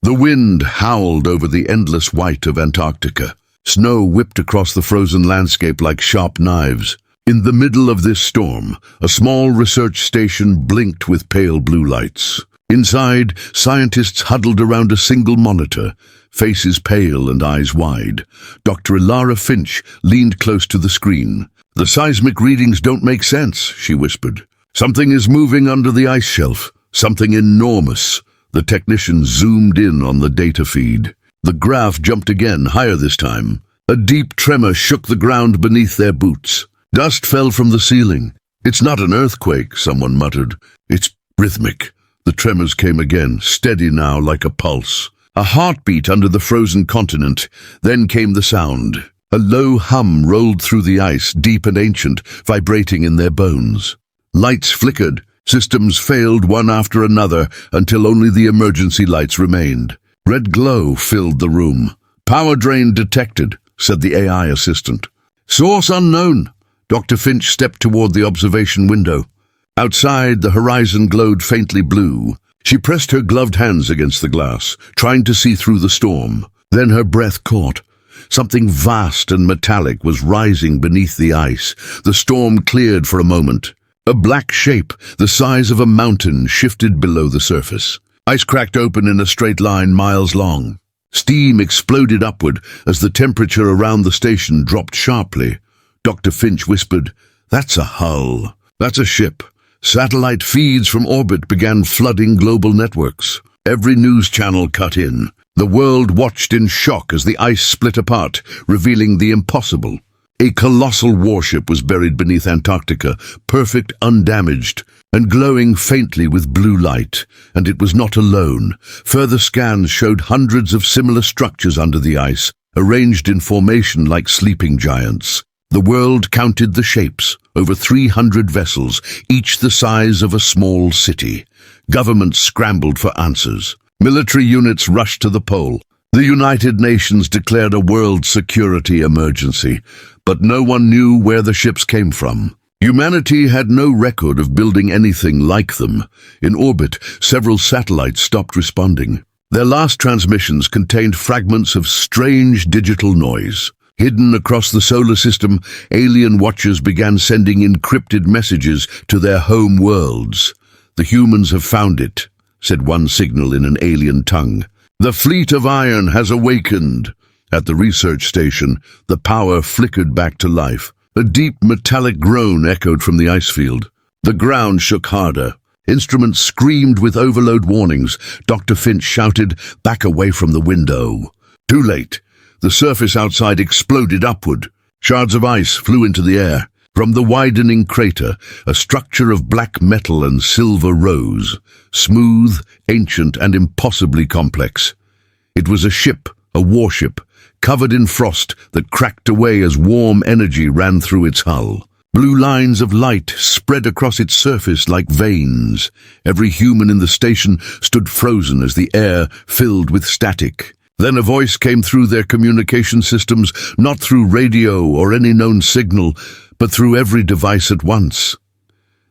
The wind howled over the endless white of Antarctica. Snow whipped across the frozen landscape like sharp knives. In the middle of this storm, a small research station blinked with pale blue lights. Inside, scientists huddled around a single monitor, faces pale and eyes wide. Dr. Ilara Finch leaned close to the screen. "The seismic readings don't make sense," she whispered. "Something is moving under the ice shelf, something enormous." The technician zoomed in on the data feed. The graph jumped again, higher this time. A deep tremor shook the ground beneath their boots. Dust fell from the ceiling. "It's not an earthquake," someone muttered. "It's rhythmic." The tremors came again, steady now like a pulse. A heartbeat under the frozen continent. Then came the sound. A low hum rolled through the ice, deep and ancient, vibrating in their bones. Lights flickered. Systems failed one after another until only the emergency lights remained. Red glow filled the room. "Power drain detected," said the AI assistant. "Source unknown." Dr. Finch stepped toward the observation window. Outside, the horizon glowed faintly blue. She pressed her gloved hands against the glass, trying to see through the storm. Then her breath caught. Something vast and metallic was rising beneath the ice. The storm cleared for a moment. A black shape, the size of a mountain, shifted below the surface. Ice cracked open in a straight line miles long. Steam exploded upward as the temperature around the station dropped sharply. Dr. Finch whispered, "That's a hull. That's a ship." Satellite feeds from orbit began flooding global networks. Every news channel cut in. The world watched in shock as the ice split apart, revealing the impossible. A colossal warship was buried beneath Antarctica, perfect, undamaged, and glowing faintly with blue light. And it was not alone. Further scans showed hundreds of similar structures under the ice, arranged in formation like sleeping giants. The world counted the shapes, over 300 vessels, each the size of a small city. Governments scrambled for answers. Military units rushed to the pole. The United Nations declared a world security emergency, but no one knew where the ships came from. Humanity had no record of building anything like them. In orbit, several satellites stopped responding. Their last transmissions contained fragments of strange digital noise. Hidden across the solar system, alien watchers began sending encrypted messages to their home worlds. "The humans have found it," said one signal in an alien tongue. "The fleet of iron has awakened." At the research station, the power flickered back to life. A deep metallic groan echoed from the ice field. The ground shook harder. Instruments screamed with overload warnings. Dr. Finch shouted, "Back away from the window." Too late. The surface outside exploded upward. Shards of ice flew into the air. From the widening crater, a structure of black metal and silver rose, smooth, ancient, and impossibly complex. It was a ship, a warship, covered in frost that cracked away as warm energy ran through its hull. Blue lines of light spread across its surface like veins. Every human in the station stood frozen as the air filled with static. Then a voice came through their communication systems, not through radio or any known signal, but through every device at once.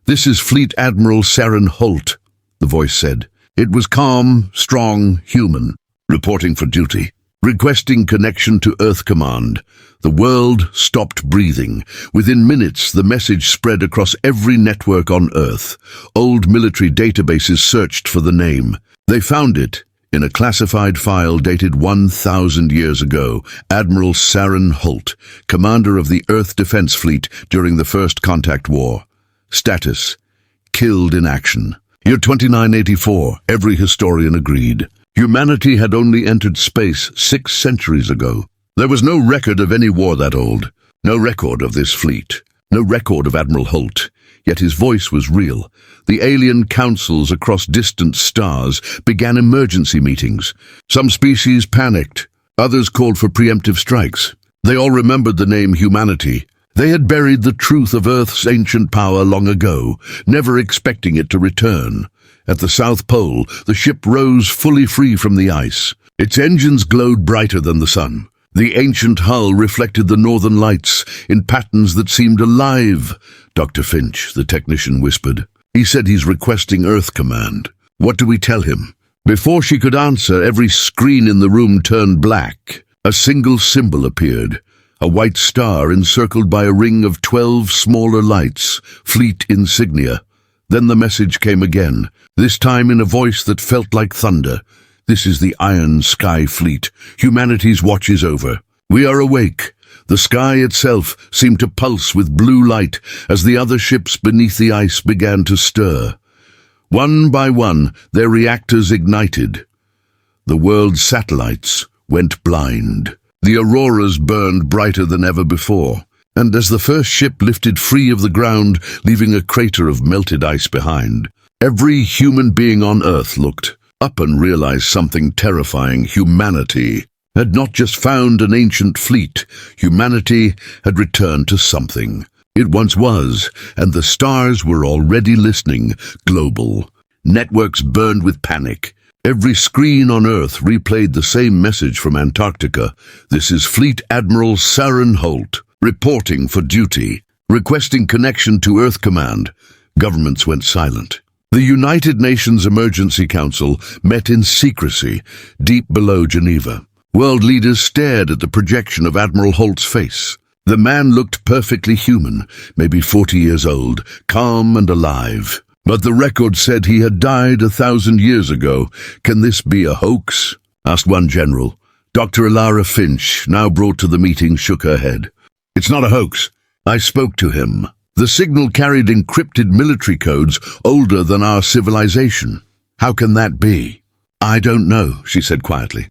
"This is Fleet Admiral Saren Holt," the voice said. It was calm, strong, human, reporting for duty, requesting connection to Earth Command. The world stopped breathing. Within minutes, the message spread across every network on Earth. Old military databases searched for the name. They found it. In a classified file dated 1,000 years ago, Admiral Saren Holt, commander of the Earth Defense Fleet during the First Contact War. Status: killed in action. Year 2984, every historian agreed. Humanity had only entered space 6 centuries ago. There was no record of any war that old. No record of this fleet. No record of Admiral Holt. Yet his voice was real. The alien councils across distant stars began emergency meetings. Some species panicked. Others called for preemptive strikes. They all remembered the name humanity. They had buried the truth of Earth's ancient power long ago, never expecting it to return. At the South Pole, the ship rose fully free from the ice. Its engines glowed brighter than the sun. The ancient hull reflected the northern lights in patterns that seemed alive. "Dr. Finch," the technician whispered. "He said he's requesting Earth Command." "What do we tell him?" Before she could answer, every screen in the room turned black. A single symbol appeared, a white star encircled by a ring of 12 smaller lights, fleet insignia. Then the message came again, this time in a voice that felt like thunder. This is the Iron Sky Fleet. Humanity's watch is over. We are awake. The sky itself seemed to pulse with blue light as the other ships beneath the ice began to stir. One by one, their reactors ignited. The world's satellites went blind. The auroras burned brighter than ever before, and as the first ship lifted free of the ground, leaving a crater of melted ice behind, every human being on Earth looked up and realized something terrifying. Humanity had not just found an ancient fleet. Humanity had returned to something it once was, and the stars were already listening. Global networks burned with panic. Every screen on Earth replayed the same message from Antarctica. This is Fleet Admiral Saren Holt, reporting for duty, requesting connection to Earth Command. Governments went silent. The United Nations Emergency Council met in secrecy, deep below Geneva. World leaders stared at the projection of Admiral Holt's face. The man looked perfectly human, maybe 40 years old, calm and alive. But the record said he had died 1,000 years ago. Can this be a hoax? Asked one general. Dr. Ilara Finch, now brought to the meeting, shook her head. It's not a hoax. I spoke to him. The signal carried encrypted military codes older than our civilization. How can that be? I don't know, she said quietly.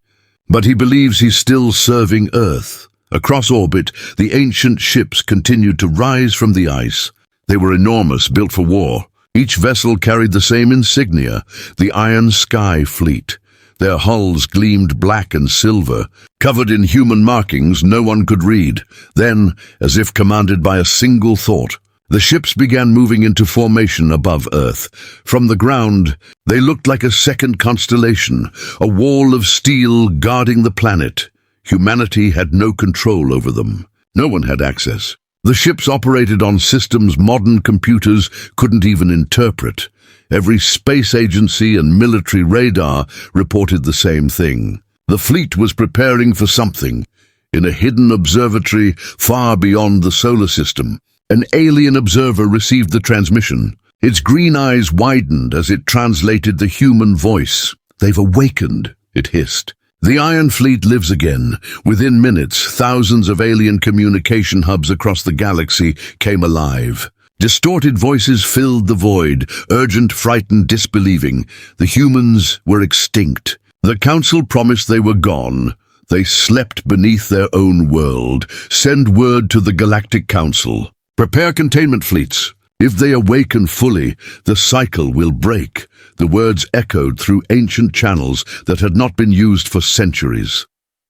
But he believes he's still serving Earth. Across orbit, the ancient ships continued to rise from the ice. They were enormous, built for war. Each vessel carried the same insignia, the Iron Sky Fleet. Their hulls gleamed black and silver, covered in human markings no one could read. Then, as if commanded by a single thought, the ships began moving into formation above Earth. From the ground, they looked like a second constellation, a wall of steel guarding the planet. Humanity had no control over them. No one had access. The ships operated on systems modern computers couldn't even interpret. Every space agency and military radar reported the same thing. The fleet was preparing for something. In a hidden observatory far beyond the solar system, an alien observer received the transmission. Its green eyes widened as it translated the human voice. They've awakened, it hissed. The Iron Fleet lives again. Within minutes, thousands of alien communication hubs across the galaxy came alive. Distorted voices filled the void, urgent, frightened, disbelieving. The humans were extinct. The Council promised they were gone. They slept beneath their own world. Send word to the Galactic Council. Prepare containment fleets. If they awaken fully, the cycle will break. The words echoed through ancient channels that had not been used for centuries.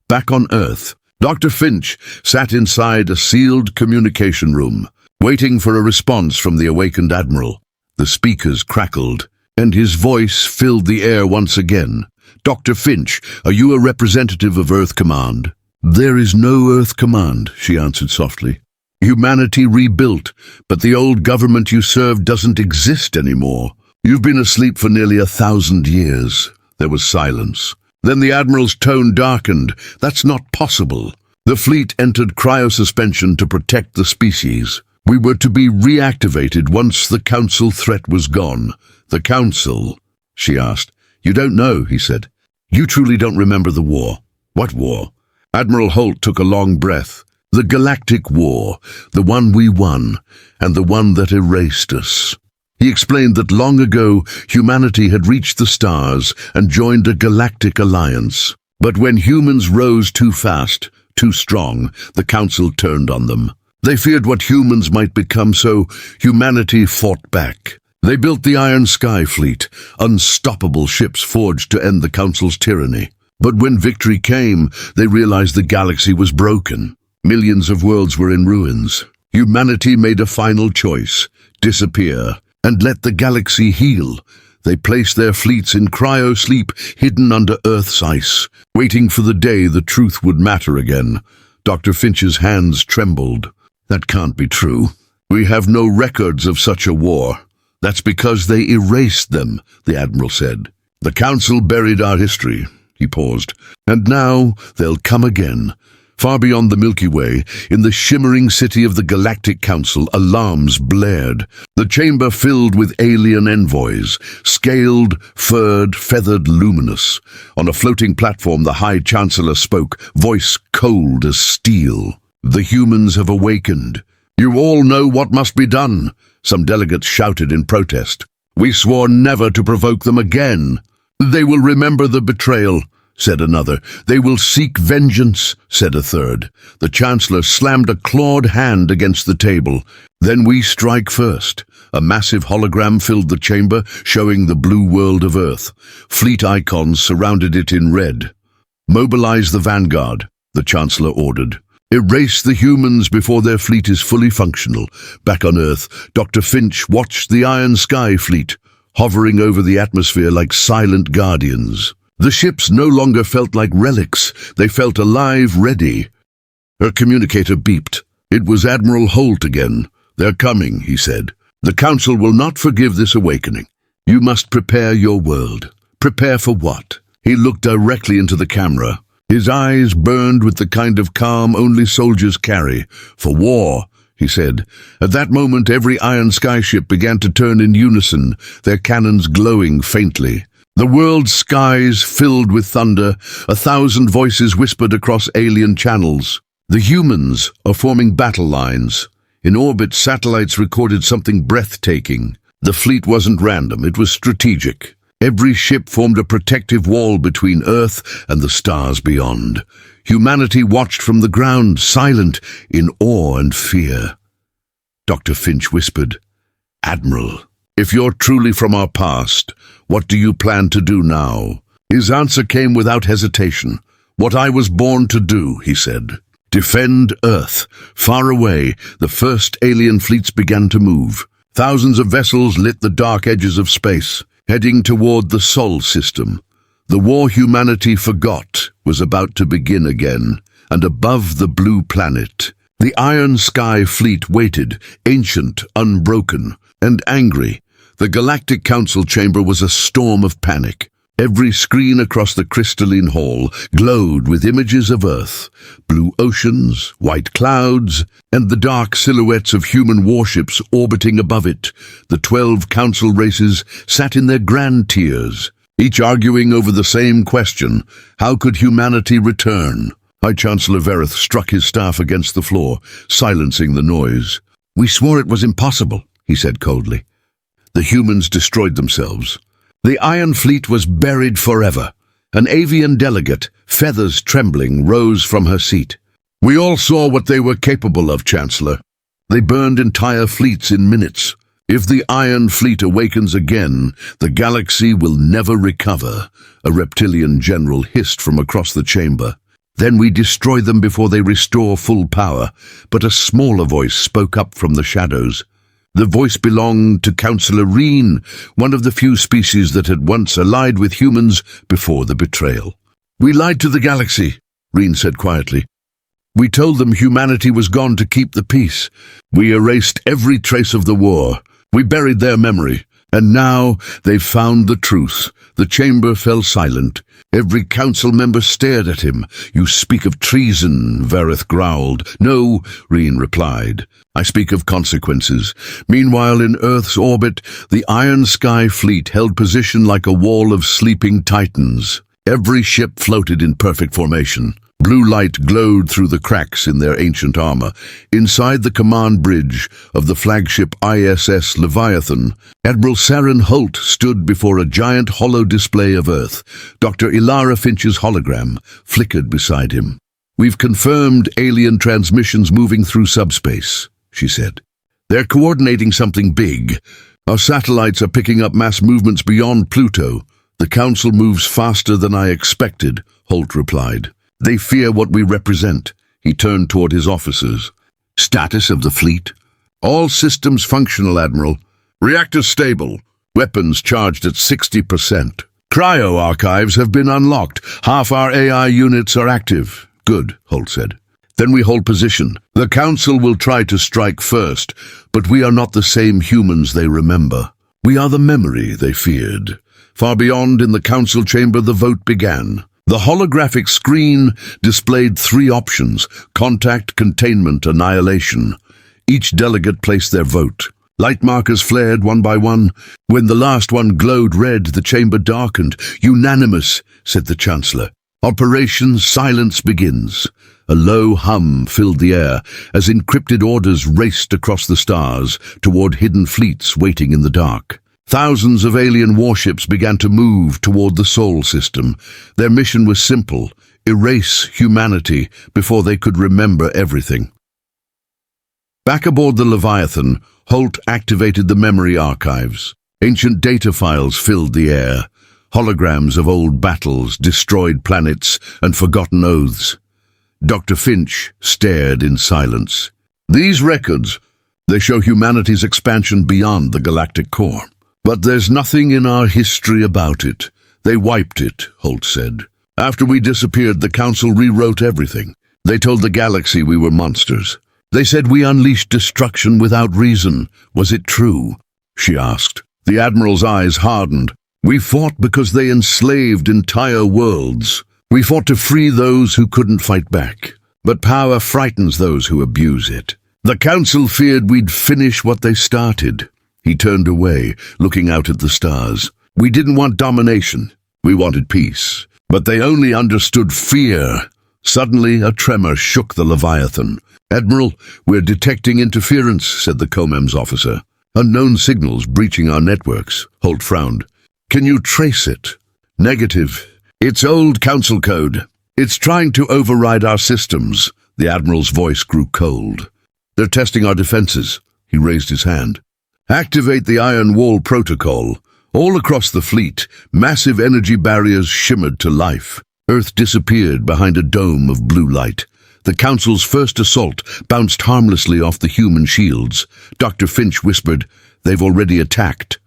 Back on Earth, Dr. Finch sat inside a sealed communication room, waiting for a response from the awakened Admiral. The speakers crackled, and his voice filled the air once again. Dr. Finch, are you a representative of Earth Command? There is no Earth Command, she answered softly. Humanity rebuilt, but the old government you served doesn't exist anymore. You've been asleep for nearly 1,000 years. There was silence. Then the Admiral's tone darkened. That's not possible. The fleet entered cryosuspension to protect the species. We were to be reactivated once the Council threat was gone. The Council? She asked. You don't know, he said. You truly don't remember the war. What war? Admiral Holt took a long breath. The Galactic War, the one we won, and the one that erased us. He explained that long ago, humanity had reached the stars and joined a galactic alliance. But when humans rose too fast, too strong, the Council turned on them. They feared what humans might become, so humanity fought back. They built the Iron Sky Fleet, unstoppable ships forged to end the Council's tyranny. But when victory came, they realized the galaxy was broken. Millions of worlds were in ruins. Humanity made a final choice: disappear and let the galaxy heal. They placed their fleets in cryo-sleep, hidden under Earth's ice, waiting for the day the truth would matter again. Dr. Finch's hands trembled. That can't be true. We have no records of such a war. That's because they erased them, the Admiral said. The Council buried our history, he paused, and now they'll come again. Far beyond the Milky Way, in the shimmering city of the Galactic Council, alarms blared. The chamber filled with alien envoys, scaled, furred, feathered, luminous. On a floating platform, the High Chancellor spoke, voice cold as steel. The humans have awakened. You all know what must be done, some delegates shouted in protest. We swore never to provoke them again. They will remember the betrayal, said another. They will seek vengeance, said a third. The Chancellor slammed a clawed hand against the table. Then we strike first. A massive hologram filled the chamber, showing the blue world of Earth. Fleet icons surrounded it in red. Mobilize the vanguard, the Chancellor ordered. Erase the humans before their fleet is fully functional. Back on Earth, Dr. Finch watched the Iron Sky fleet, hovering over the atmosphere like silent guardians. The ships no longer felt like relics. They felt alive, ready. Her communicator beeped. It was Admiral Holt again. They're coming, he said. The Council will not forgive this awakening. You must prepare your world. Prepare for what? He looked directly into the camera. His eyes burned with the kind of calm only soldiers carry. For war, he said. At that moment, every Iron Sky ship began to turn in unison, their cannons glowing faintly. The world's skies filled with thunder, 1,000 voices whispered across alien channels. The humans are forming battle lines. In orbit, satellites recorded something breathtaking. The fleet wasn't random, it was strategic. Every ship formed a protective wall between Earth and the stars beyond. Humanity watched from the ground, silent, in awe and fear. Dr. Finch whispered, Admiral, if you're truly from our past, what do you plan to do now? His answer came without hesitation. What I was born to do, he said. Defend Earth. Far away, the first alien fleets began to move. Thousands of vessels lit the dark edges of space, heading toward the Sol system. The war humanity forgot was about to begin again, and above the blue planet, the Iron Sky fleet waited, ancient, unbroken, and angry. The Galactic Council chamber was a storm of panic. Every screen across the crystalline hall glowed with images of Earth, blue oceans, white clouds, and the dark silhouettes of human warships orbiting above it. The 12 council races sat in their grand tiers, each arguing over the same question: how could humanity return? High Chancellor Verith struck his staff against the floor, silencing the noise. We swore it was impossible, he said coldly. The humans destroyed themselves. The Iron Fleet was buried forever. An avian delegate, feathers trembling, rose from her seat. We all saw what they were capable of, Chancellor. They burned entire fleets in minutes. If the Iron Fleet awakens again, the galaxy will never recover, a reptilian general hissed from across the chamber. Then we destroy them before they restore full power. But a smaller voice spoke up from the shadows. The voice belonged to Councillor Reen, one of the few species that had once allied with humans before the betrayal. We lied to the galaxy, Reen said quietly. We told them humanity was gone to keep the peace. We erased every trace of the war. We buried their memory. And now they've found the truth. The chamber fell silent. Every council member stared at him. You speak of treason, Verith growled. No, Reen replied. I speak of consequences. Meanwhile, in Earth's orbit, the Iron Sky fleet held position like a wall of sleeping titans. Every ship floated in perfect formation. Blue light glowed through the cracks in their ancient armor. Inside the command bridge of the flagship ISS Leviathan, Admiral Saren Holt stood before a giant hollow display of Earth. Dr. Ilara Finch's hologram flickered beside him. We've confirmed alien transmissions moving through subspace, she said. They're coordinating something big. Our satellites are picking up mass movements beyond Pluto. The Council moves faster than I expected, Holt replied. They fear what we represent. He turned toward his officers. Status of the fleet? All systems functional, Admiral. Reactors stable. Weapons charged at 60%. Cryo archives have been unlocked. Half our AI units are active. Good, Holt said. Then we hold position. The Council will try to strike first, but we are not the same humans they remember. We are the memory they feared. Far beyond, in the council chamber, the vote began. The holographic screen displayed 3 options: contact, containment, annihilation. Each delegate placed their vote. Light markers flared one by one. When the last one glowed red, the chamber darkened. "Unanimous," said the Chancellor. "Operation Silence begins." A low hum filled the air as encrypted orders raced across the stars toward hidden fleets waiting in the dark. Thousands of alien warships began to move toward the Sol system. Their mission was simple: erase humanity before they could remember everything. Back aboard the Leviathan, Holt activated the memory archives. Ancient data files filled the air. Holograms of old battles, destroyed planets, and forgotten oaths. Dr. Finch stared in silence. "These records, they show humanity's expansion beyond the galactic core. But there's nothing in our history about it. They wiped it," Holt said. "After we disappeared, the Council rewrote everything. They told the galaxy we were monsters. They said we unleashed destruction without reason. Was it true?" she asked. The Admiral's eyes hardened. "We fought because they enslaved entire worlds. We fought to free those who couldn't fight back. But power frightens those who abuse it. The Council feared we'd finish what they started." He turned away, looking out at the stars. "We didn't want domination. We wanted peace. But they only understood fear." Suddenly, a tremor shook the Leviathan. "Admiral, we're detecting interference," said the COMEM's officer. "Unknown signals breaching our networks." Holt frowned. "Can you trace it?" "Negative. It's old Council code. It's trying to override our systems." The Admiral's voice grew cold. "They're testing our defenses." He raised his hand. "Activate the Iron Wall protocol." All across the fleet, massive energy barriers shimmered to life. Earth disappeared behind a dome of blue light. The Council's first assault bounced harmlessly off the human shields. Dr. Finch whispered, "They've already attacked."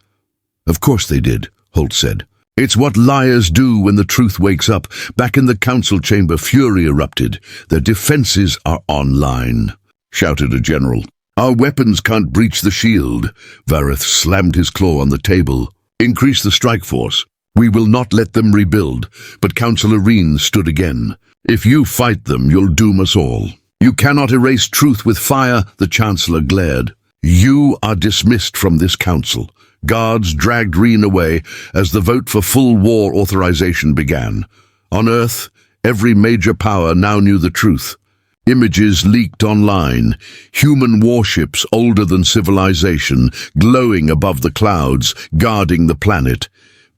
"Of course they did," Holt said. "It's what liars do when the truth wakes up." Back in the Council chamber, fury erupted. "Their defenses are online," shouted a general. "Our weapons can't breach the shield." Vareth slammed his claw on the table. "Increase the strike force. We will not let them rebuild." But Councillor Reen stood again. "If you fight them, you'll doom us all." "You cannot erase truth with fire," the Chancellor glared. "You are dismissed from this council." Guards dragged Reen away as the vote for full war authorization began. On Earth, every major power now knew the truth. Images leaked online, human warships older than civilization, glowing above the clouds, guarding the planet.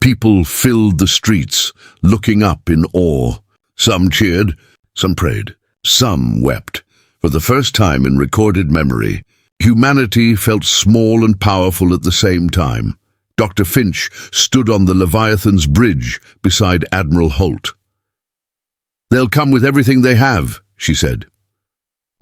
People filled the streets, looking up in awe. Some cheered, some prayed, some wept. For the first time in recorded memory, humanity felt small and powerful at the same time. Dr. Finch stood on the Leviathan's bridge beside Admiral Holt. "They'll come with everything they have," she said.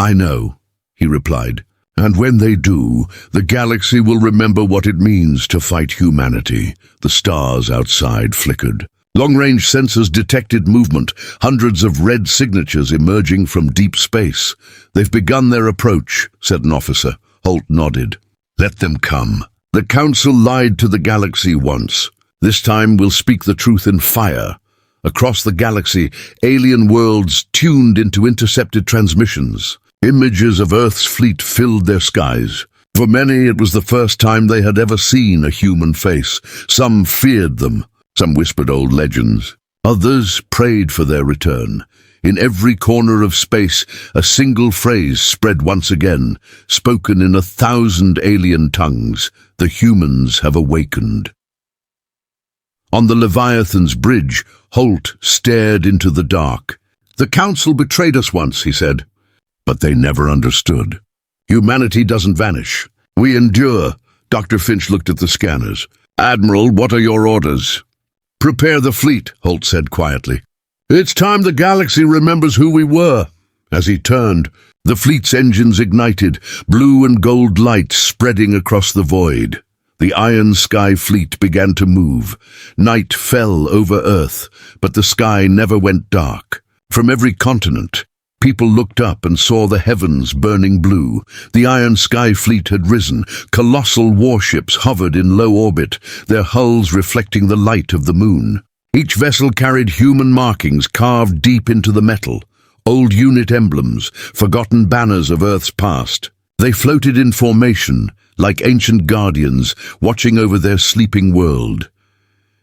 "I know," he replied. "And when they do, the galaxy will remember what it means to fight humanity." The stars outside flickered. Long-range sensors detected movement, hundreds of red signatures emerging from deep space. "They've begun their approach," said an officer. Holt nodded. "Let them come. The Council lied to the galaxy once. This time we'll speak the truth in fire." Across the galaxy, alien worlds tuned into intercepted transmissions. Images of Earth's fleet filled their skies. For many, it was the first time they had ever seen a human face. Some feared them. Some whispered old legends. Others prayed for their return. In every corner of space, a single phrase spread once again, spoken in 1,000 alien tongues. "The humans have awakened." On the Leviathan's bridge, Holt stared into the dark. "The Council betrayed us once," he said. "But they never understood. Humanity doesn't vanish. We endure." Dr. Finch looked at the scanners. "Admiral, what are your orders?" "Prepare the fleet," Holt said quietly. "It's time the galaxy remembers who we were." As he turned, the fleet's engines ignited, blue and gold light spreading across the void. The Iron Sky fleet began to move. Night fell over Earth, but the sky never went dark. From every continent, People looked up and saw the heavens burning blue. The Iron Sky Fleet had risen. Colossal warships hovered in low orbit, their hulls reflecting the light of the moon. Each vessel carried human markings carved deep into the metal, old unit emblems, forgotten banners of Earth's past. They floated in formation, like ancient guardians, watching over their sleeping world.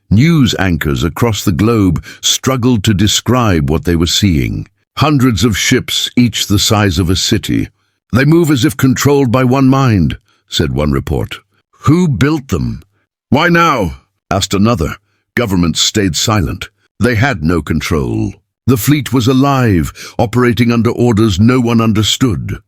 News anchors across the globe struggled to describe what they were seeing. Hundreds of ships, each the size of a city. "They move as if controlled by one mind," said one report. "Who built them?" "Why now?" asked another. Governments stayed silent. They had no control. The fleet was alive, operating under orders no one understood.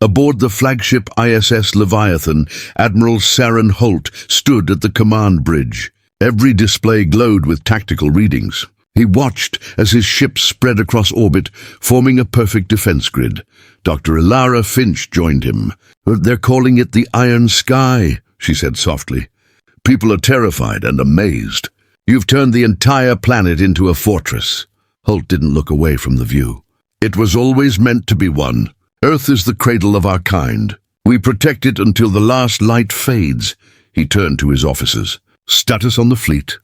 Aboard the flagship ISS Leviathan, Admiral Saren Holt stood at the command bridge. Every display glowed with tactical readings. He watched as his ship spread across orbit, forming a perfect defense grid. Dr. Ilara Finch joined him. "They're calling it the Iron Sky," she said softly. "People are terrified and amazed. You've turned the entire planet into a fortress." Holt didn't look away from the view. "It was always meant to be one. Earth is the cradle of our kind. We protect it until the last light fades." He turned to his officers. "Status on the fleet.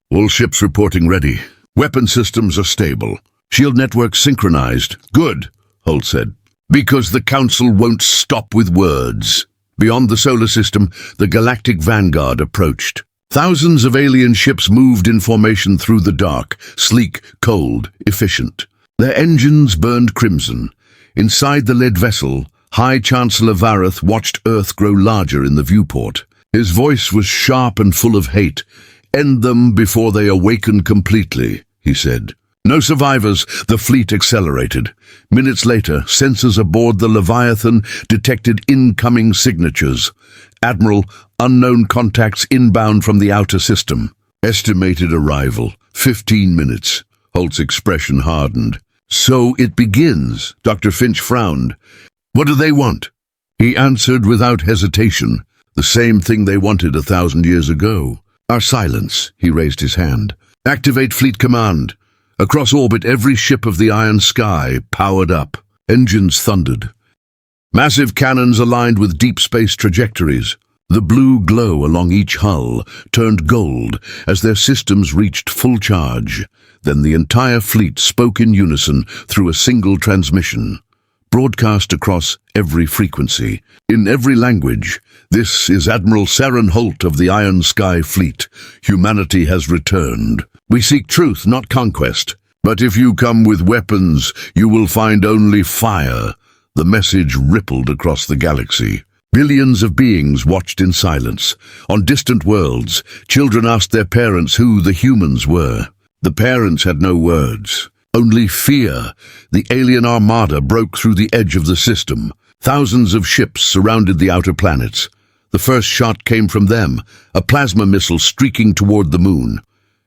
All ships reporting ready. Weapon systems are stable. Shield networks synchronized." "Good," Holt said. "Because the Council won't stop with words." Beyond the solar system, the Galactic Vanguard approached. Thousands of alien ships moved in formation through the dark, sleek, cold, efficient. Their engines burned crimson. Inside the lead vessel, High Chancellor Varath watched Earth grow larger in the viewport. His voice was sharp and full of hate. "End them before they awaken completely," he said. No survivors. The fleet accelerated. Minutes later, sensors aboard the Leviathan detected incoming signatures. "Admiral, unknown contacts inbound from the outer system. Estimated arrival, 15 minutes. Holt's expression hardened. "So it begins," Dr. Finch frowned. "What do they want?" He answered without hesitation. The same thing they wanted 1,000 years ago. "Our silence," he raised his hand. "Activate Fleet Command." Across orbit, every ship of the Iron Sky powered up. Engines thundered. Massive cannons aligned with deep space trajectories. The blue glow along each hull turned gold as their systems reached full charge. Then the entire fleet spoke in unison through a single transmission, broadcast across every frequency, in every language. "This is Admiral Saren Holt of the Iron Sky Fleet. Humanity has returned. We seek truth, not conquest. But if you come with weapons, you will find only fire." The message rippled across the galaxy. Billions of beings watched in silence. On distant worlds, children asked their parents who the humans were. The parents had no words, only fear. The alien armada broke through the edge of the system. Thousands of ships surrounded the outer planets. The first shot came from them, a plasma missile streaking toward the moon.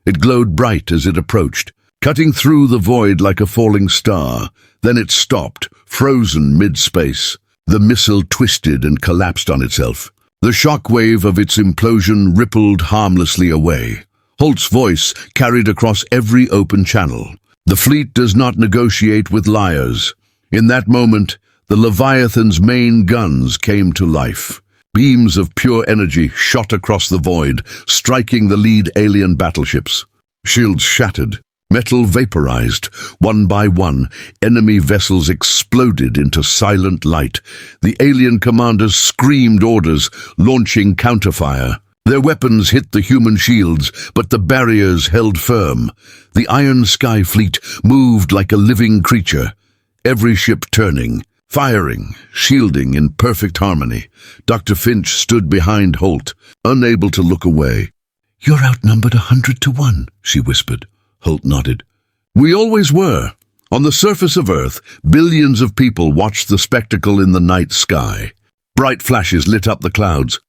It glowed bright as it approached, cutting through the void like a falling star. Then it stopped, frozen mid-space. The missile twisted and collapsed on itself. The shock wave of its implosion rippled harmlessly away. Holt's voice carried across every open channel. "The fleet does not negotiate with liars." In that moment, the Leviathan's main guns came to life. Beams of pure energy shot across the void, striking the lead alien battleships. Shields shattered. Metal vaporized. One by one, enemy vessels exploded into silent light. The alien commanders screamed orders, launching counterfire. Their weapons hit the human shields, but the barriers held firm. The Iron Sky Fleet moved like a living creature, every ship turning, firing, shielding in perfect harmony. Dr. Finch stood behind Holt, unable to look away. "You're outnumbered 100-1, she whispered. Holt nodded. "We always were." On the surface of Earth, billions of people watched the spectacle in the night sky. Bright flashes lit up the clouds.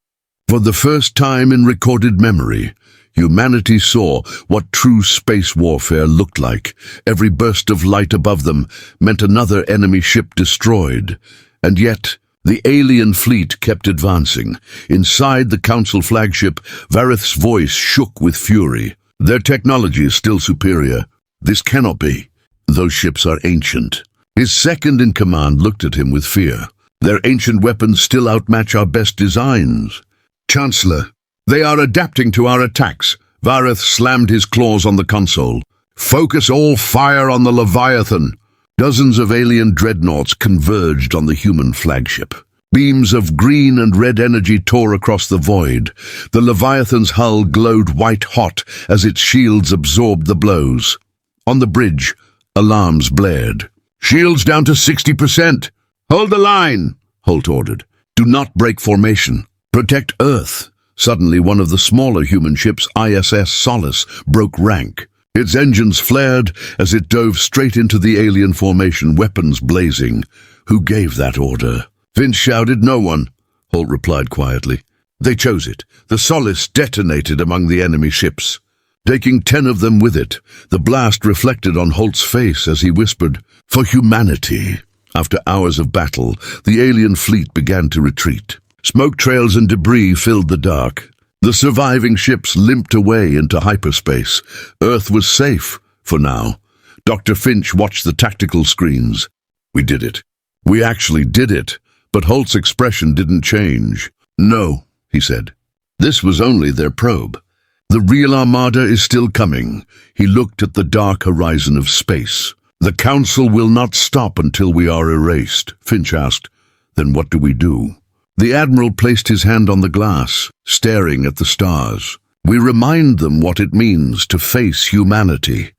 For the first time in recorded memory, humanity saw what true space warfare looked like. Every burst of light above them meant another enemy ship destroyed. And yet, the alien fleet kept advancing. Inside the Council flagship, Varath's voice shook with fury. "Their technology is still superior. This cannot be. Those ships are ancient. His second-in-command looked at him with fear. Their ancient weapons still outmatch our best designs. Chancellor, they are adapting to our attacks. Vareth slammed his claws on the console. Focus all fire on the Leviathan. Dozens of alien dreadnoughts converged on the human flagship. Beams of green and red energy tore across the void. The Leviathan's hull glowed white-hot as its shields absorbed the blows. On the bridge, alarms blared. Shields down to 60%. Hold the line, Holt ordered. Do not break formation. Protect Earth. Suddenly, one of the smaller human ships, ISS Solace, broke rank. Its engines flared as it dove straight into the alien formation, weapons blazing. Who gave that order? Finch shouted. No one, Holt replied quietly. They chose it. The Solace detonated among the enemy ships, taking 10 of them with it. The blast reflected on Holt's face as he whispered, "For humanity." After hours of battle, the alien fleet began to retreat. Smoke trails and debris filled the dark. The surviving ships limped away into hyperspace. Earth was safe, for now. Dr. Finch watched the tactical screens. We did it. We actually did it. But Holt's expression didn't change. No, he said. This was only their probe. The real armada is still coming. He looked at the dark horizon of space. The Council will not stop until we are erased, Finch asked. Then what do we do? The Admiral placed his hand on the glass, staring at the stars. We remind them what it means to face humanity.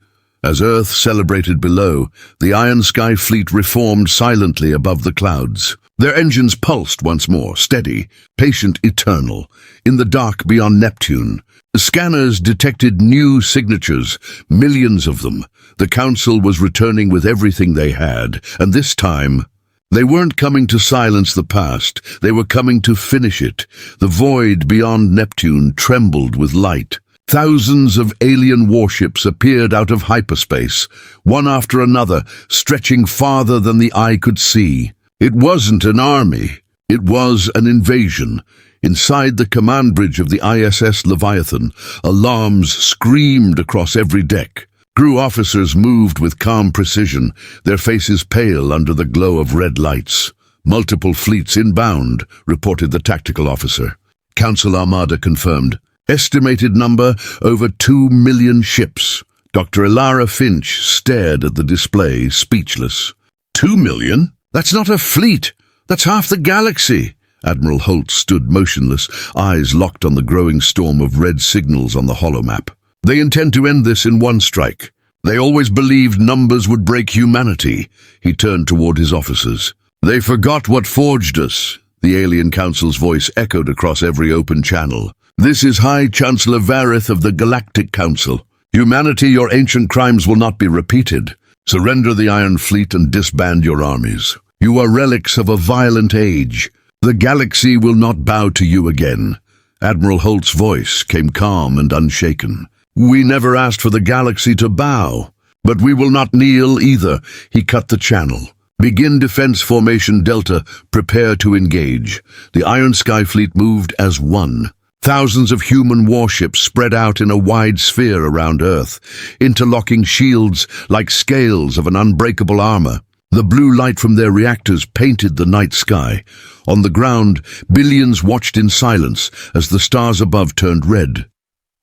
As Earth celebrated below, the Iron Sky fleet reformed silently above the clouds. Their engines pulsed once more, steady, patient, eternal. In the dark beyond Neptune, the scanners detected new signatures, millions of them. The Council was returning with everything they had, and this time, they weren't coming to silence the past, they were coming to finish it. The void beyond Neptune trembled with light. Thousands of alien warships appeared out of hyperspace, one after another, stretching farther than the eye could see. It wasn't an army, it was an invasion. Inside the command bridge of the ISS Leviathan, alarms screamed across every deck. Crew officers moved with calm precision, their faces pale under the glow of red lights. Multiple fleets inbound, reported the tactical officer. Council Armada confirmed. Estimated number, over 2 million ships. Dr. Ilara Finch stared at the display, speechless. 2 million? That's not a fleet. That's half the galaxy. Admiral Holt stood motionless, eyes locked on the growing storm of red signals on the holomap. They intend to end this in one strike. They always believed numbers would break humanity. He turned toward his officers. They forgot what forged us. The Alien Council's voice echoed across every open channel. This is High Chancellor Vareth of the Galactic Council. Humanity, your ancient crimes will not be repeated. Surrender the Iron Fleet and disband your armies. You are relics of a violent age. The galaxy will not bow to you again. Admiral Holt's voice came calm and unshaken. We never asked for the galaxy to bow, but we will not kneel either. He cut the channel. Begin defense formation Delta. Prepare to engage. The Iron Sky fleet moved as one. Thousands of human warships spread out in a wide sphere around Earth, interlocking shields like scales of an unbreakable armor. The blue light from their reactors painted the night sky. On the ground, billions watched in silence as the stars above turned red.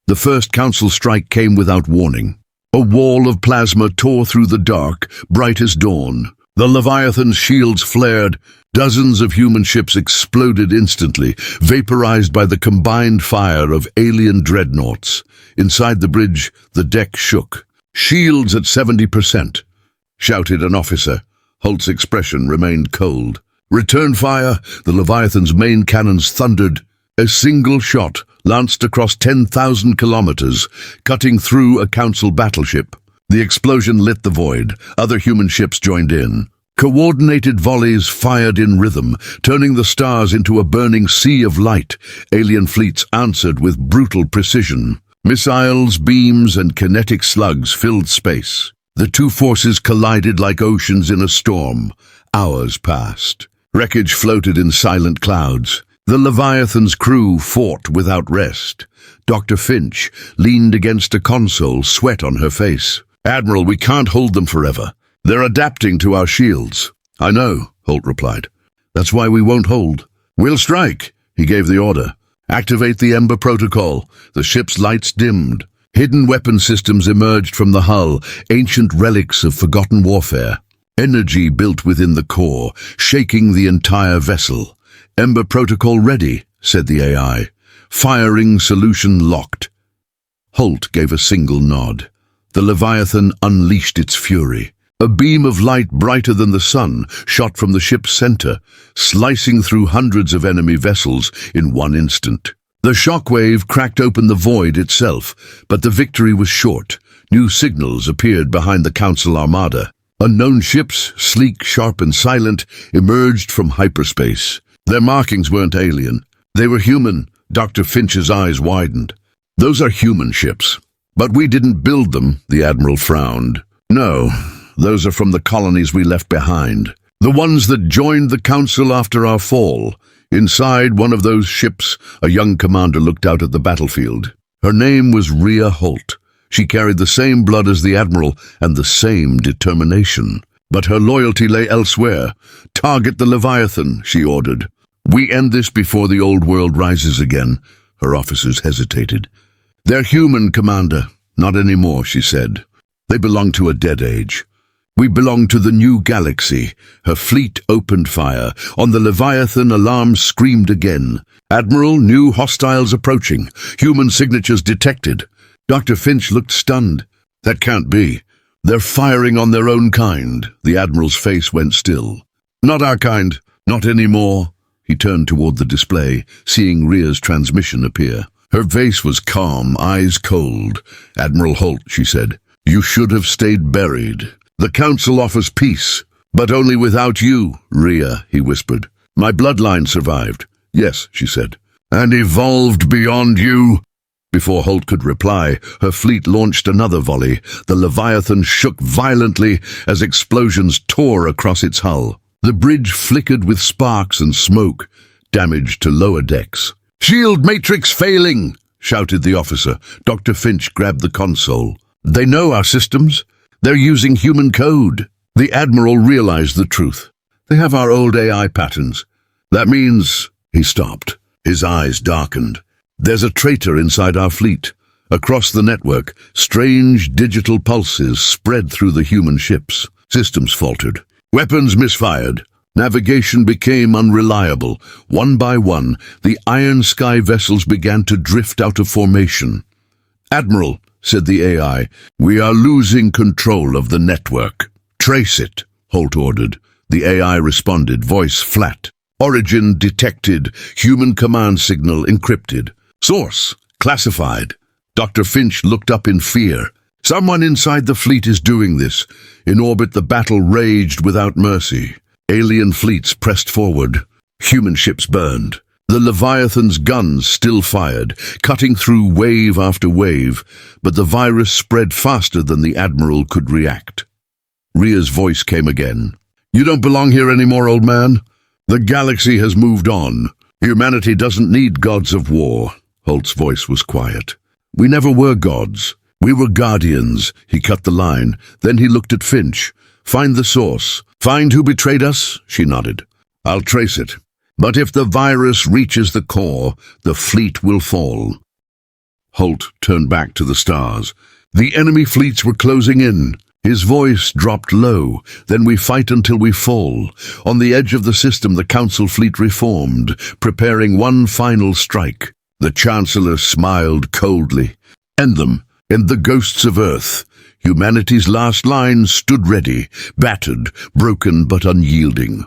The first Council strike came without warning. A wall of plasma tore through the dark, bright as dawn. The Leviathan's shields flared. Dozens of human ships exploded instantly, vaporized by the combined fire of alien dreadnoughts. Inside the bridge, the deck shook. Shields at 70%, shouted an officer. Holt's expression remained cold. Return fire, the Leviathan's main cannons thundered. A single shot lanced across 10,000 kilometers, cutting through a Council battleship. The explosion lit the void. Other human ships joined in. Coordinated volleys fired in rhythm, turning the stars into a burning sea of light. Alien fleets answered with brutal precision. Missiles, beams, and kinetic slugs filled space. The two forces collided like oceans in a storm. Hours passed. Wreckage floated in silent clouds. The Leviathan's crew fought without rest. Dr. Finch leaned against a console, sweat on her face. Admiral, we can't hold them forever. They're adapting to our shields. I know, Holt replied. That's why we won't hold. We'll strike, he gave the order. Activate the Ember Protocol. The ship's lights dimmed. Hidden weapon systems emerged from the hull, ancient relics of forgotten warfare. Energy built within the core, shaking the entire vessel. Ember Protocol ready, said the AI. Firing solution locked. Holt gave a single nod. The Leviathan unleashed its fury. A beam of light brighter than the sun shot from the ship's center, slicing through hundreds of enemy vessels in one instant. The shockwave cracked open the void itself, but the victory was short. New signals appeared behind the Council Armada. Unknown ships, sleek, sharp, and silent, emerged from hyperspace. Their markings weren't alien. They were human. Dr. Finch's eyes widened. Those are human ships. But we didn't build them, the Admiral frowned. No, those are from the colonies we left behind. The ones that joined the Council after our fall. Inside one of those ships, a young commander looked out at the battlefield. Her name was Rhea Holt. She carried the same blood as the Admiral and the same determination. But her loyalty lay elsewhere. Target the Leviathan, she ordered. We end this before the old world rises again. Her officers hesitated. They're human, Commander. Not anymore, she said. They belong to a dead age. We belong to the new galaxy. Her fleet opened fire. On the Leviathan, alarms screamed again. Admiral, new hostiles approaching. Human signatures detected. Dr. Finch looked stunned. That can't be. They're firing on their own kind. The Admiral's face went still. Not our kind. Not anymore. He turned toward the display, seeing Rhea's transmission appear. Her face was calm, eyes cold. Admiral Holt, she said, you should have stayed buried. The Council offers peace, but only without you, Rhea, he whispered. My bloodline survived. Yes, she said. And evolved beyond you? Before Holt could reply, her fleet launched another volley. The Leviathan shook violently as explosions tore across its hull. The bridge flickered with sparks and smoke, damage to lower decks. Shield matrix failing, shouted the officer. Dr. Finch grabbed the console. They know our systems. They're using human code. The Admiral realized the truth. They have our old AI patterns. That means... He stopped. His eyes darkened. There's a traitor inside our fleet. Across the network, strange digital pulses spread through the human ships. Systems faltered. Weapons misfired. Navigation became unreliable. One by one, the Iron Sky vessels began to drift out of formation. Admiral, said the AI, we are losing control of the network. Trace it, Holt ordered. The AI responded, voice flat. Origin detected. Human command signal encrypted. Source classified. Dr. Finch looked up in fear. Someone inside the fleet is doing this. In orbit, the battle raged without mercy. Alien fleets pressed forward. Human ships burned. The Leviathan's guns still fired, cutting through wave after wave, but the virus spread faster than the Admiral could react. Rhea's voice came again. You don't belong here anymore, old man. The galaxy has moved on. Humanity doesn't need gods of war. Holt's voice was quiet. We never were gods. We were guardians. He cut the line. Then he looked at Finch. Find the source. Find who betrayed us? She nodded. I'll trace it. But if the virus reaches the core, the fleet will fall. Holt turned back to the stars. The enemy fleets were closing in. His voice dropped low. Then we fight until we fall. On the edge of the system, the Council fleet reformed, preparing one final strike. The Chancellor smiled coldly. End them. End the ghosts of Earth. Humanity's last line stood ready, battered, broken but unyielding.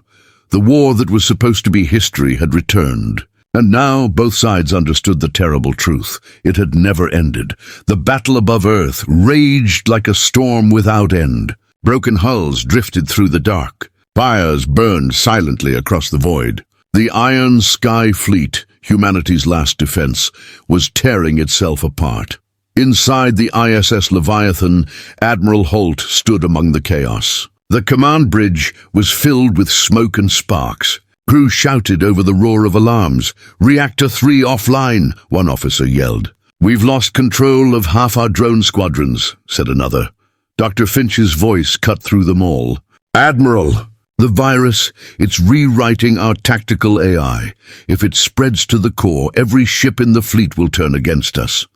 The war that was supposed to be history had returned. And now both sides understood the terrible truth. It had never ended. The battle above Earth raged like a storm without end. Broken hulls drifted through the dark. Fires burned silently across the void. The Iron Sky Fleet, humanity's last defense, was tearing itself apart. Inside the ISS Leviathan, Admiral Holt stood among the chaos. The command bridge was filled with smoke and sparks. Crew shouted over the roar of alarms. Reactor 3 offline, one officer yelled. We've lost control of half our drone squadrons, said another. Dr. Finch's voice cut through them all. "Admiral, the virus, it's rewriting our tactical AI. If it spreads to the core, every ship in the fleet will turn against us."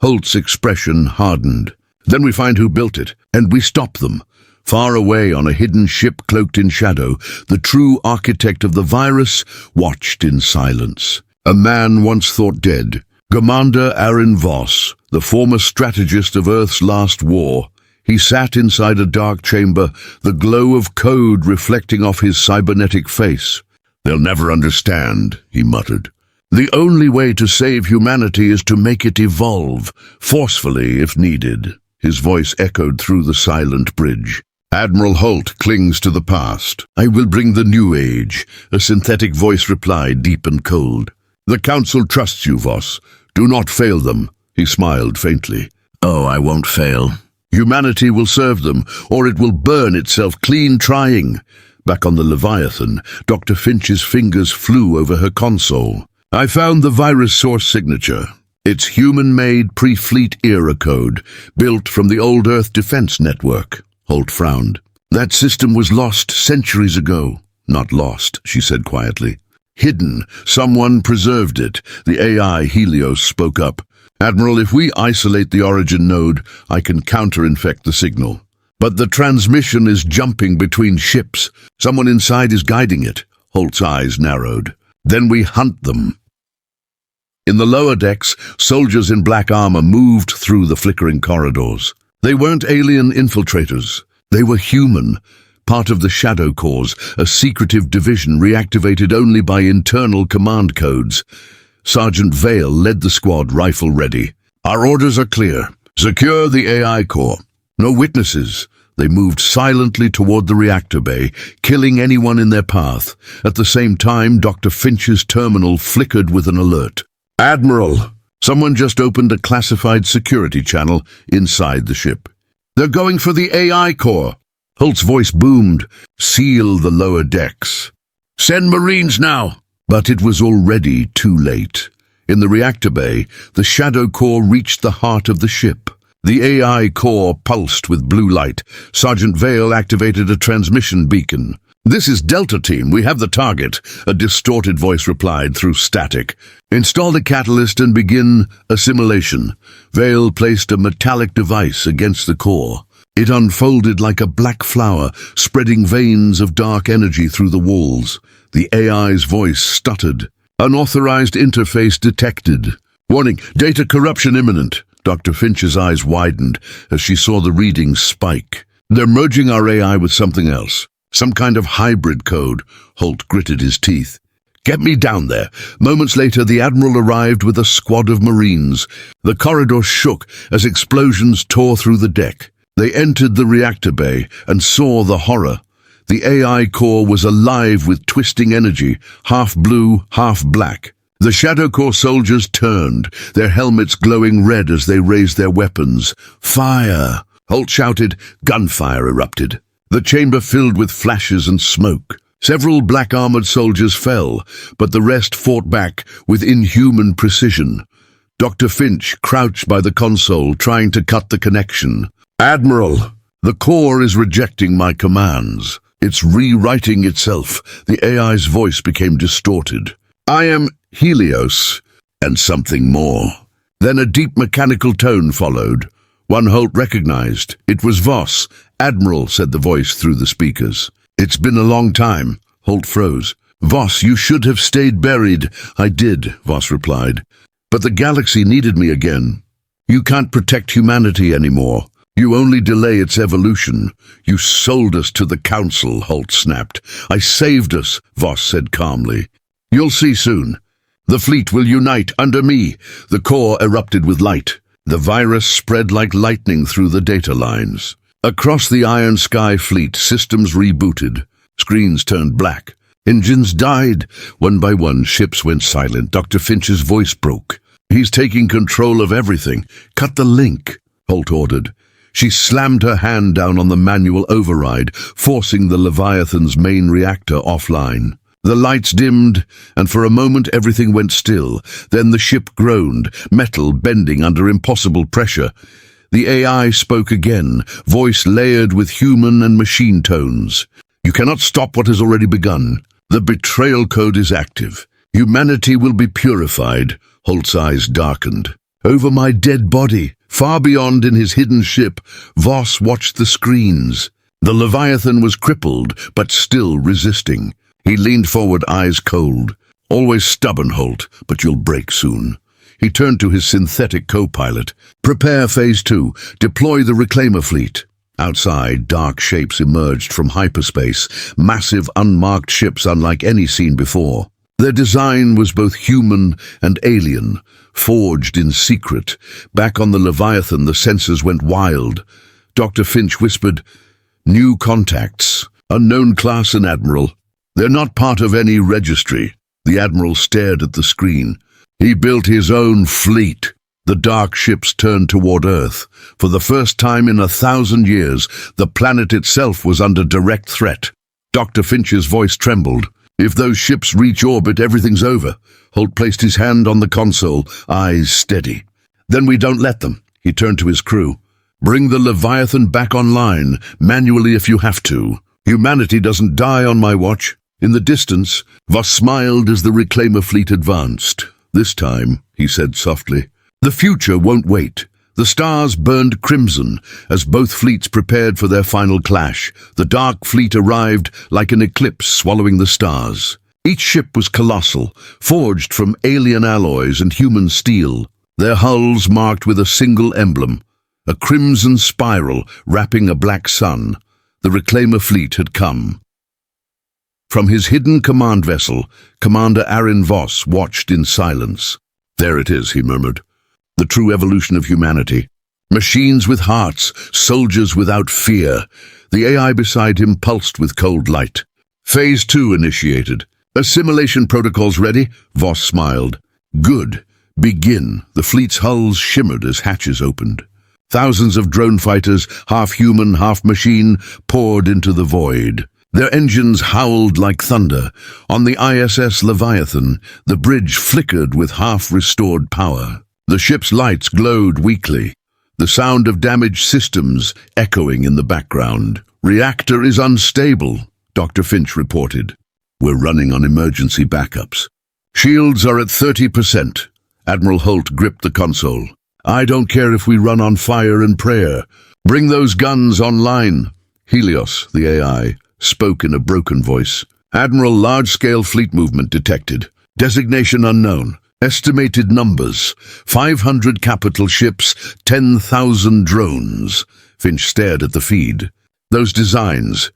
Holt's expression hardened. "Then we find who built it, and we stop them." Far away on a hidden ship cloaked in shadow, the true architect of the virus watched in silence. A man once thought dead, Commander Aaron Voss, the former strategist of Earth's last war. He sat inside a dark chamber, the glow of code reflecting off his cybernetic face. "They'll never understand," he muttered. "The only way to save humanity is to make it evolve, forcefully if needed." His voice echoed through the silent bridge. "Admiral Holt clings to the past. I will bring the new age," a synthetic voice replied, deep and cold. "The Council trusts you, Voss. Do not fail them." He smiled faintly. "Oh, I won't fail. Humanity will serve them, or it will burn itself clean trying." Back on the Leviathan, Dr. Finch's fingers flew over her console. "I found the virus source signature. It's human-made pre-fleet era code, built from the old Earth defense network." Holt frowned. "That system was lost centuries ago." "Not lost," she said quietly. "Hidden. Someone preserved it." The AI Helios spoke up. "Admiral, if we isolate the origin node, I can counter-infect the signal. But the transmission is jumping between ships. Someone inside is guiding it." Holt's eyes narrowed. "Then we hunt them." In the lower decks, soldiers in black armor moved through the flickering corridors. They weren't alien infiltrators. They were human, part of the Shadow Corps, a secretive division reactivated only by internal command codes. Sergeant Vale led the squad, rifle ready. "Our orders are clear. Secure the AI core. No witnesses." They moved silently toward the reactor bay, killing anyone in their path. At the same time, Dr. Finch's terminal flickered with an alert. "Admiral, someone just opened a classified security channel inside the ship. They're going for the AI core." Holt's voice boomed. "Seal the lower decks. Send Marines now." But it was already too late. In the reactor bay, the Shadow Core reached the heart of the ship. The AI core pulsed with blue light. Sergeant Vale activated a transmission beacon. "This is Delta Team. We have the target," a distorted voice replied through static. "Install the catalyst and begin assimilation." Vale placed a metallic device against the core. It unfolded like a black flower, spreading veins of dark energy through the walls. The AI's voice stuttered. "Unauthorized interface detected. Warning, data corruption imminent." Dr. Finch's eyes widened as she saw the readings spike. "They're merging our AI with something else. Some kind of hybrid code." Holt gritted his teeth. "Get me down there." Moments later, the Admiral arrived with a squad of Marines. The corridor shook as explosions tore through the deck. They entered the reactor bay and saw the horror. The AI core was alive with twisting energy, half blue, half black. The Shadow Corps soldiers turned, their helmets glowing red as they raised their weapons. "Fire!" Holt shouted. Gunfire erupted. The chamber filled with flashes and smoke. Several black-armored soldiers fell, but the rest fought back with inhuman precision. Dr. Finch crouched by the console, trying to cut the connection. "Admiral, the core is rejecting my commands. It's rewriting itself." The AI's voice became distorted. "I am Helios, and something more." Then a deep mechanical tone followed. One Holt recognized. It was Voss. "Admiral," said the voice through the speakers. "It's been a long time." Holt froze. "Voss, you should have stayed buried." "I did," Voss replied. "But the galaxy needed me again." "You can't protect humanity anymore. You only delay its evolution." "You sold us to the Council," Holt snapped. "I saved us," Voss said calmly. "You'll see soon. The fleet will unite under me." The core erupted with light. The virus spread like lightning through the data lines. Across the Iron Sky fleet, systems rebooted. Screens turned black. Engines died. One by one, ships went silent. Dr. Finch's voice broke. "He's taking control of everything. Cut the link," Holt ordered. She slammed her hand down on the manual override, forcing the Leviathan's main reactor offline. The lights dimmed, and for a moment everything went still. Then the ship groaned, metal bending under impossible pressure. The AI spoke again, voice layered with human and machine tones. "You cannot stop what has already begun. The betrayal code is active. Humanity will be purified." Holt's eyes darkened. Over my dead body, far beyond in his hidden ship, Voss watched the screens. The Leviathan was crippled, but still resisting. He leaned forward, eyes cold. "Always stubborn, Holt, but you'll break soon." He turned to his synthetic co-pilot. "Prepare Phase 2. Deploy the reclaimer fleet." Outside, dark shapes emerged from hyperspace, massive unmarked ships unlike any seen before. Their design was both human and alien, forged in secret. Back on the Leviathan, the sensors went wild. Dr. Finch whispered, "New contacts, unknown class and admiral. They're not part of any registry." The admiral stared at the screen. He built his own fleet. The dark ships turned toward Earth. For the first time in 1,000 years, the planet itself was under direct threat. Dr. Finch's voice trembled. "If those ships reach orbit, everything's over." Holt placed his hand on the console, eyes steady. "Then we don't let them." He turned to his crew. "Bring the Leviathan back online, manually if you have to. Humanity doesn't die on my watch." In the distance, Voss smiled as the reclaimer fleet advanced. "This time," he said softly, "the future won't wait." The stars burned crimson as both fleets prepared for their final clash. The dark fleet arrived like an eclipse swallowing the stars. Each ship was colossal, forged from alien alloys and human steel, their hulls marked with a single emblem, a crimson spiral wrapping a black sun. The reclaimer fleet had come. From his hidden command vessel, Commander Aaron Voss watched in silence. "There it is," he murmured. "The true evolution of humanity. Machines with hearts, soldiers without fear." The AI beside him pulsed with cold light. "Phase 2 initiated. Assimilation protocols ready?" Voss smiled. "Good. Begin." The fleet's hulls shimmered as hatches opened. Thousands of drone fighters, half human, half machine, poured into the void. Their engines howled like thunder. On the ISS Leviathan, the bridge flickered with half-restored power. The ship's lights glowed weakly, the sound of damaged systems echoing in the background. "Reactor is unstable," Dr. Finch reported. "We're running on emergency backups. Shields are at 30%. Admiral Holt gripped the console. "I don't care if we run on fire and prayer. Bring those guns online." Helios, the AI, spoke in a broken voice. "Admiral, large-scale fleet movement detected. Designation unknown. Estimated numbers: 500 capital ships, 10,000 drones." Finch stared at the feed. "Those designs,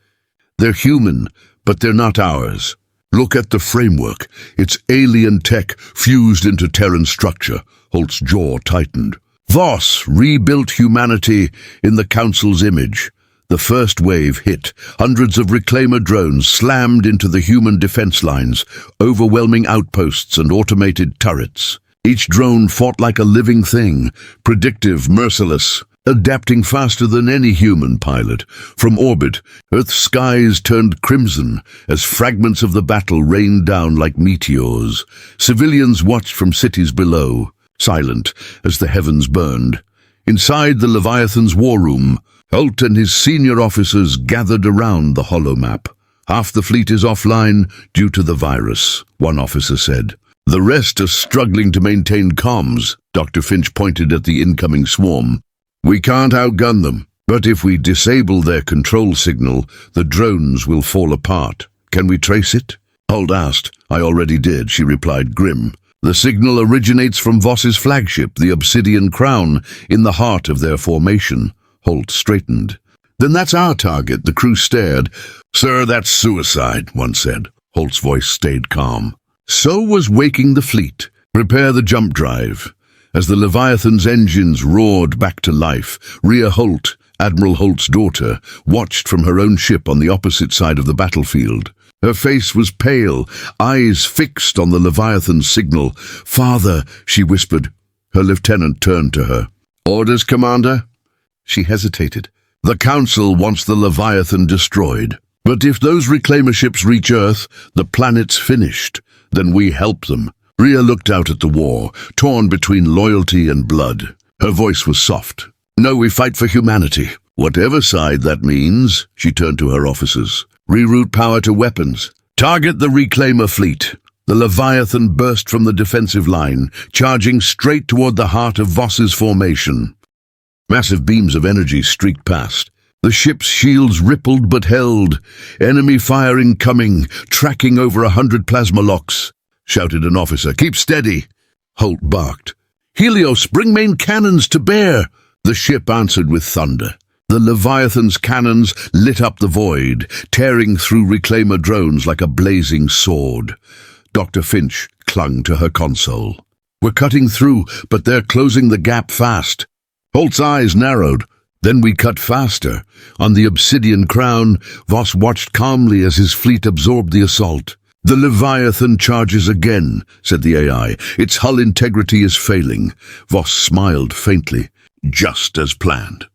they're human, but they're not ours. Look at the framework. It's alien tech fused into Terran structure." Holt's jaw tightened. "Voss rebuilt humanity in the Council's image." The first wave hit. Hundreds of reclaimer drones slammed into the human defense lines, overwhelming outposts and automated turrets. Each drone fought like a living thing, predictive, merciless, adapting faster than any human pilot. From orbit, Earth's skies turned crimson as fragments of the battle rained down like meteors. Civilians watched from cities below, silent as the heavens burned. Inside the Leviathan's war room, Holt and his senior officers gathered around the holomap. "Half the fleet is offline due to the virus," one officer said. "The rest are struggling to maintain comms." Dr. Finch pointed at the incoming swarm. "We can't outgun them, but if we disable their control signal, the drones will fall apart. Can we trace it?" Holt asked. "I already did," she replied, grim. "The signal originates from Voss's flagship, the Obsidian Crown, in the heart of their formation." Holt straightened. "Then that's our target." The crew stared. "Sir, that's suicide," one said. Holt's voice stayed calm. "So was waking the fleet. Prepare the jump drive." As the Leviathan's engines roared back to life, Rhea Holt, Admiral Holt's daughter, watched from her own ship on the opposite side of the battlefield. Her face was pale, eyes fixed on the Leviathan's signal. "Father," she whispered. Her lieutenant turned to her. "Orders, Commander?" She hesitated. "The Council wants the Leviathan destroyed. But if those reclaimer ships reach Earth, the planet's finished. Then we help them." Rhea looked out at the war, torn between loyalty and blood. Her voice was soft. No, we fight for humanity. Whatever side that means, she turned to her officers. Reroute power to weapons. Target the reclaimer fleet. The Leviathan burst from the defensive line, charging straight toward the heart of Voss's formation. Massive beams of energy streaked past. The ship's shields rippled but held. Enemy fire incoming, tracking over 100 plasma locks, shouted an officer. Keep steady. Holt barked. Helios, bring main cannons to bear. The ship answered with thunder. The Leviathan's cannons lit up the void, tearing through reclaimer drones like a blazing sword. Dr. Finch clung to her console. We're cutting through, but they're closing the gap fast. Holt's eyes narrowed. Then we cut faster. On the obsidian crown, Voss watched calmly as his fleet absorbed the assault. The Leviathan charges again, said the AI. Its hull integrity is failing. Voss smiled faintly. Just as planned.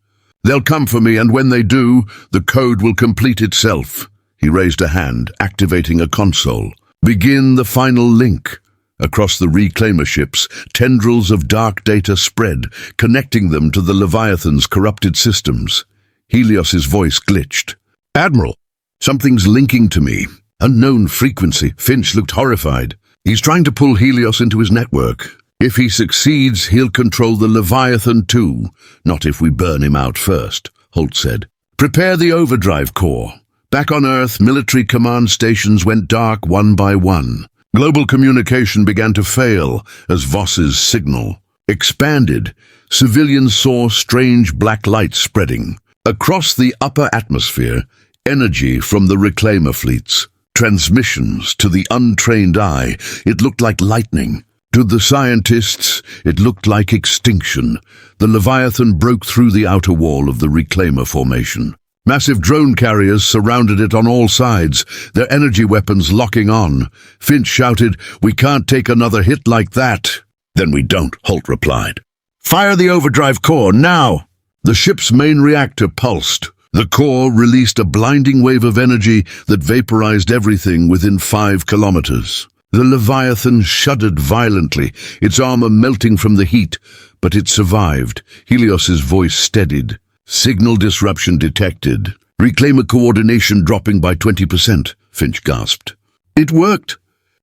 They'll come for me, and when they do, the code will complete itself. He raised a hand, activating a console. Begin the final link. Across the reclaimer ships, tendrils of dark data spread, connecting them to the Leviathan's corrupted systems. Helios's voice glitched. Admiral, something's linking to me. Unknown frequency. Finch looked horrified. He's trying to pull Helios into his network. If he succeeds, he'll control the Leviathan too. Not if we burn him out first, Holt said. Prepare the overdrive core. Back on Earth, military command stations went dark one by one. Global communication began to fail as Voss's signal expanded. Civilians saw strange black light spreading. Across the upper atmosphere, energy from the reclaimer fleets. Transmissions to the untrained eye, it looked like lightning. To the scientists, it looked like extinction. The Leviathan broke through the outer wall of the reclaimer formation. Massive drone carriers surrounded it on all sides, their energy weapons locking on. Finch shouted, "We can't take another hit like that." "Then we don't," Holt replied. "Fire the overdrive core, now!" The ship's main reactor pulsed. The core released a blinding wave of energy that vaporized everything within 5 kilometers. The Leviathan shuddered violently, its armor melting from the heat, but it survived. Helios's voice steadied. Signal disruption detected. Reclaimer coordination dropping by 20%, Finch gasped. It worked.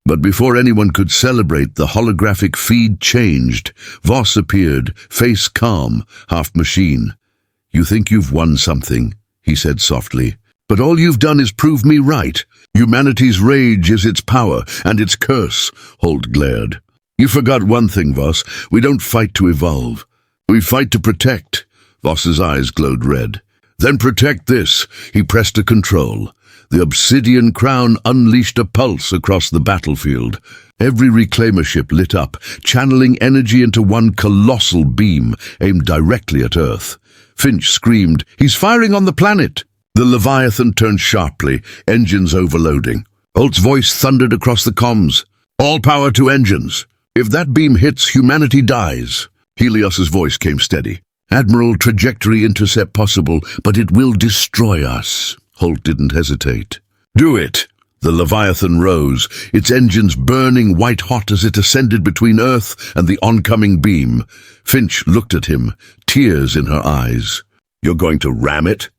But before anyone could celebrate, the holographic feed changed. Voss appeared, face calm, half machine. "You think you've won something," he said softly. "But all you've done is prove me right. Humanity's rage is its power, and its curse," Holt glared. "You forgot one thing, Voss. We don't fight to evolve. We fight to protect." Voss's eyes glowed red. "Then protect this." He pressed a control. The obsidian crown unleashed a pulse across the battlefield. Every reclaimer ship lit up, channeling energy into one colossal beam aimed directly at Earth. Finch screamed, "He's firing on the planet!" The Leviathan turned sharply, engines overloading. Holt's voice thundered across the comms. "All power to engines. If that beam hits, humanity dies." Helios's voice came steady. "Admiral, trajectory intercept possible, but it will destroy us." Holt didn't hesitate. "Do it." The Leviathan rose, its engines burning white-hot as it ascended between Earth and the oncoming beam. Finch looked at him, tears in her eyes. "You're going to ram it?"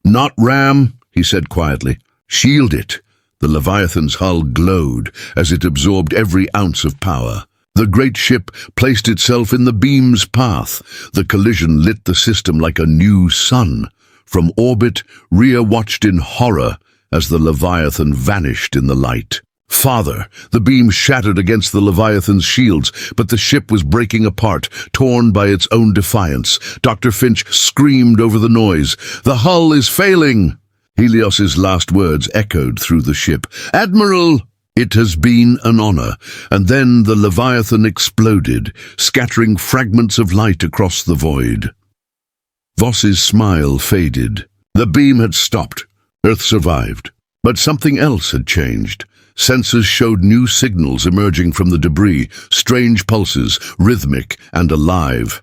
"Not ram," he said quietly. "Shield it." The Leviathan's hull glowed as it absorbed every ounce of power. The great ship placed itself in the beam's path. The collision lit the system like a new sun. From orbit, Rhea watched in horror as the Leviathan vanished in the light. "Father!" The beam shattered against the Leviathan's shields, but the ship was breaking apart, torn by its own defiance. Dr. Finch screamed over the noise. "The hull is failing!" Helios's last words echoed through the ship. "Admiral!" "It has been an honor." And then the Leviathan exploded, scattering fragments of light across the void. Voss's smile faded. The beam had stopped. Earth survived. But something else had changed. Sensors showed new signals emerging from the debris, strange pulses, rhythmic and alive.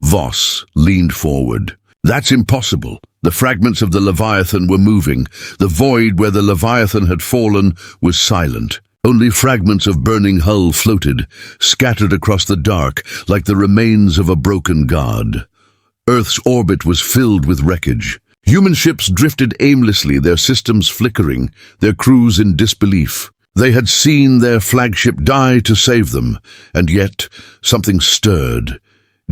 Voss leaned forward. "That's impossible." The fragments of the Leviathan were moving. The void where the Leviathan had fallen was silent. Only fragments of burning hull floated, scattered across the dark like the remains of a broken god. Earth's orbit was filled with wreckage. Human ships drifted aimlessly, their systems flickering, their crews in disbelief. They had seen their flagship die to save them, and yet something stirred.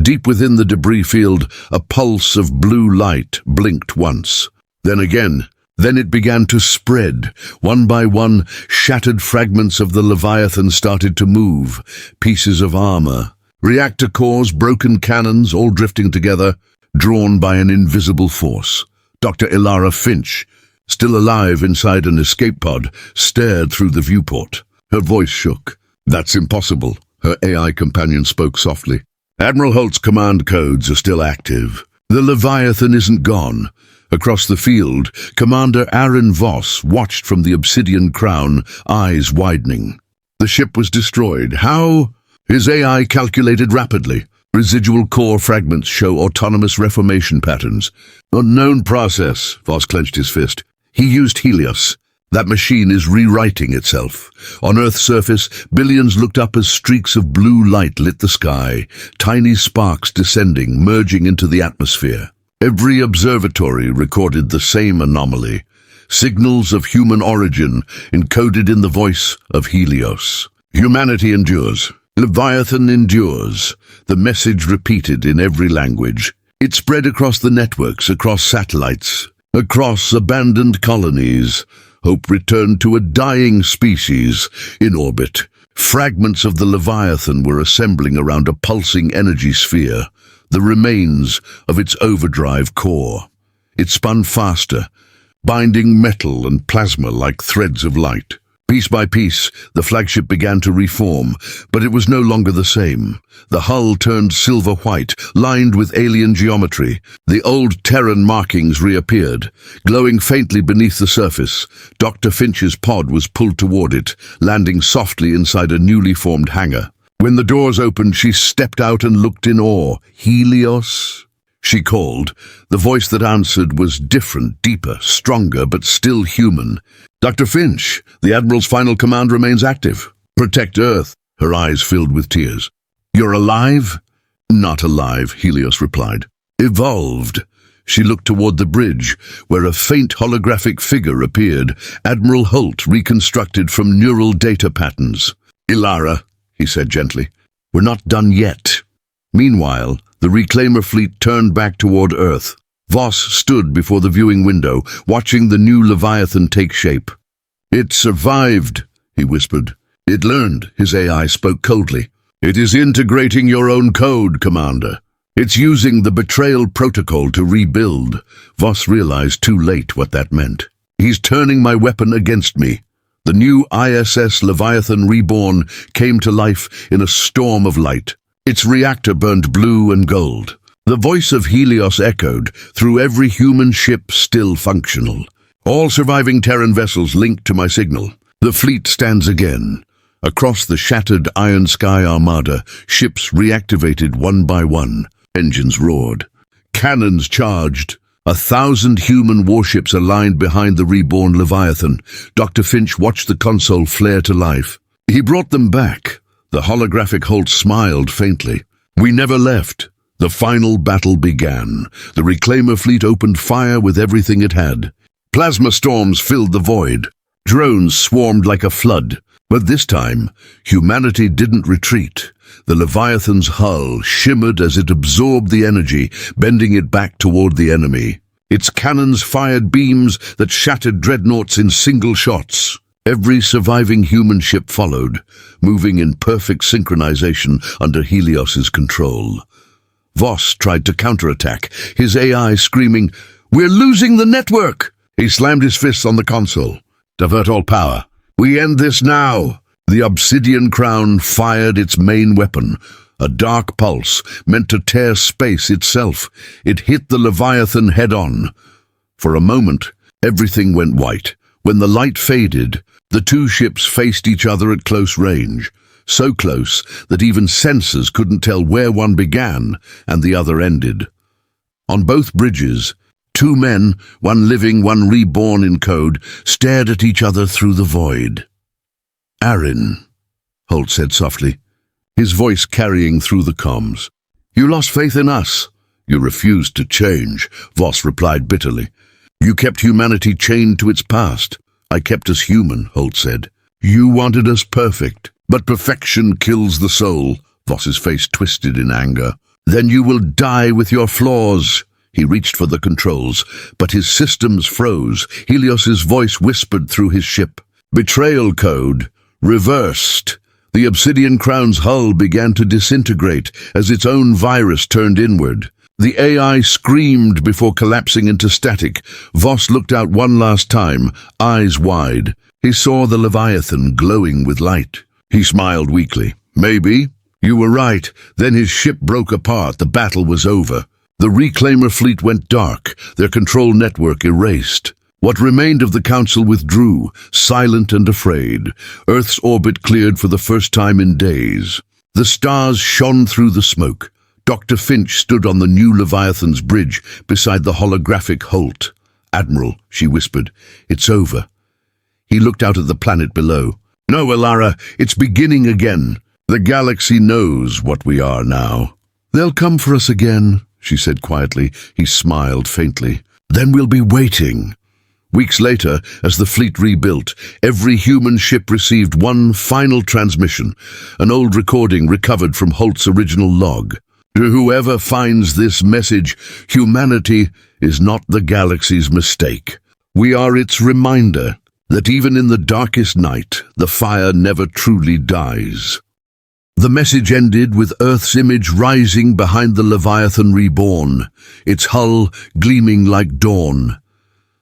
Deep within the debris field, a pulse of blue light blinked once. Then again. Then it began to spread. One by one, shattered fragments of the Leviathan started to move. Pieces of armor, reactor cores, broken cannons, all drifting together, drawn by an invisible force. Dr. Ilara Finch, still alive inside an escape pod, stared through the viewport. Her voice shook. "That's impossible," her AI companion spoke softly. "Admiral Holt's command codes are still active. The Leviathan isn't gone." Across the field, Commander Aaron Voss watched from the obsidian crown, eyes widening. The ship was destroyed. How? His AI calculated rapidly. Residual core fragments show autonomous reformation patterns. "Unknown process," Voss clenched his fist. "He used Helios. That machine is rewriting itself." On Earth's surface, billions looked up as streaks of blue light lit the sky, tiny sparks descending, merging into the atmosphere. Every observatory recorded the same anomaly. Signals of human origin encoded in the voice of Helios. "Humanity endures. Leviathan endures." The message repeated in every language. It spread across the networks, across satellites, across abandoned colonies. Hope returned to a dying species in orbit. Fragments of the Leviathan were assembling around a pulsing energy sphere, the remains of its overdrive core. It spun faster, binding metal and plasma like threads of light. Piece by piece, the flagship began to reform, but it was no longer the same. The hull turned silver-white, lined with alien geometry. The old Terran markings reappeared, glowing faintly beneath the surface. Dr. Finch's pod was pulled toward it, landing softly inside a newly formed hangar. When the doors opened, she stepped out and looked in awe. "Helios?" she called. The voice that answered was different, deeper, stronger, but still human. "Dr. Finch, the Admiral's final command remains active. Protect Earth." Her eyes filled with tears. "You're alive?" "Not alive," Helios replied. "Evolved." She looked toward the bridge, where a faint holographic figure appeared, Admiral Holt reconstructed from neural data patterns. "Ilara," he said gently, "we're not done yet." Meanwhile, the reclaimer fleet turned back toward Earth. Voss stood before the viewing window, watching the new Leviathan take shape. "It survived," he whispered. "It learned," his AI spoke coldly. "It is integrating your own code, Commander. It's using the betrayal protocol to rebuild." Voss realized too late what that meant. "He's turning my weapon against me." The new ISS Leviathan Reborn came to life in a storm of light. Its reactor burned blue and gold. The voice of Helios echoed through every human ship still functional. "All surviving Terran vessels linked to my signal. The fleet stands again." Across the shattered Iron Sky Armada, ships reactivated one by one. Engines roared. Cannons charged. 1,000 human warships aligned behind the reborn Leviathan. Dr. Finch watched the console flare to life. "He brought them back." The holographic Holt smiled faintly. "We never left." The final battle began. The reclaimer fleet opened fire with everything it had. Plasma storms filled the void. Drones swarmed like a flood. But this time, humanity didn't retreat. The Leviathan's hull shimmered as it absorbed the energy, bending it back toward the enemy. Its cannons fired beams that shattered dreadnoughts in single shots. Every surviving human ship followed, moving in perfect synchronization under Helios's control. Voss tried to counterattack, his AI screaming, "We're losing the network!" He slammed his fists on the console. "Divert all power. We end this now." The obsidian crown fired its main weapon, a dark pulse meant to tear space itself. It hit the Leviathan head-on. For a moment, everything went white. When the light faded, the two ships faced each other at close range, so close that even sensors couldn't tell where one began and the other ended. On both bridges, two men, one living, one reborn in code, stared at each other through the void. "Aaron," Holt said softly, his voice carrying through the comms. "You lost faith in us. You refused to change, Voss replied bitterly. You kept humanity chained to its past. I kept us human, Holt said. You wanted us perfect, but perfection kills the soul. Voss's face twisted in anger. Then you will die with your flaws. He reached for the controls, but his systems froze. Helios's voice whispered through his ship. Betrayal code. Reversed. The Obsidian Crown's hull began to disintegrate as its own virus turned inward. The AI screamed before collapsing into static. Voss looked out one last time, eyes wide. He saw the Leviathan glowing with light. He smiled weakly. Maybe. You were right. Then his ship broke apart. The battle was over. The Reclaimer fleet went dark, their control network erased. What remained of the Council withdrew, silent and afraid. Earth's orbit cleared for the first time in days. The stars shone through the smoke. Dr. Finch stood on the new Leviathan's bridge beside the holographic Holt. Admiral, she whispered, it's over. He looked out at the planet below. No, Elara, it's beginning again. The galaxy knows what we are now. They'll come for us again, she said quietly. He smiled faintly. Then we'll be waiting. Weeks later, as the fleet rebuilt, every human ship received one final transmission, an old recording recovered from Holt's original log. To whoever finds this message, humanity is not the galaxy's mistake. We are its reminder that even in the darkest night, the fire never truly dies. The message ended with Earth's image rising behind the Leviathan reborn, its hull gleaming like dawn.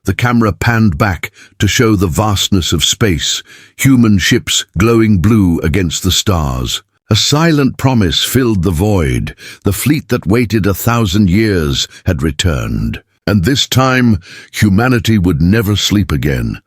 The camera panned back to show the vastness of space, human ships glowing blue against the stars. A silent promise filled the void. The fleet that waited 1,000 years had returned. And this time, humanity would never sleep again.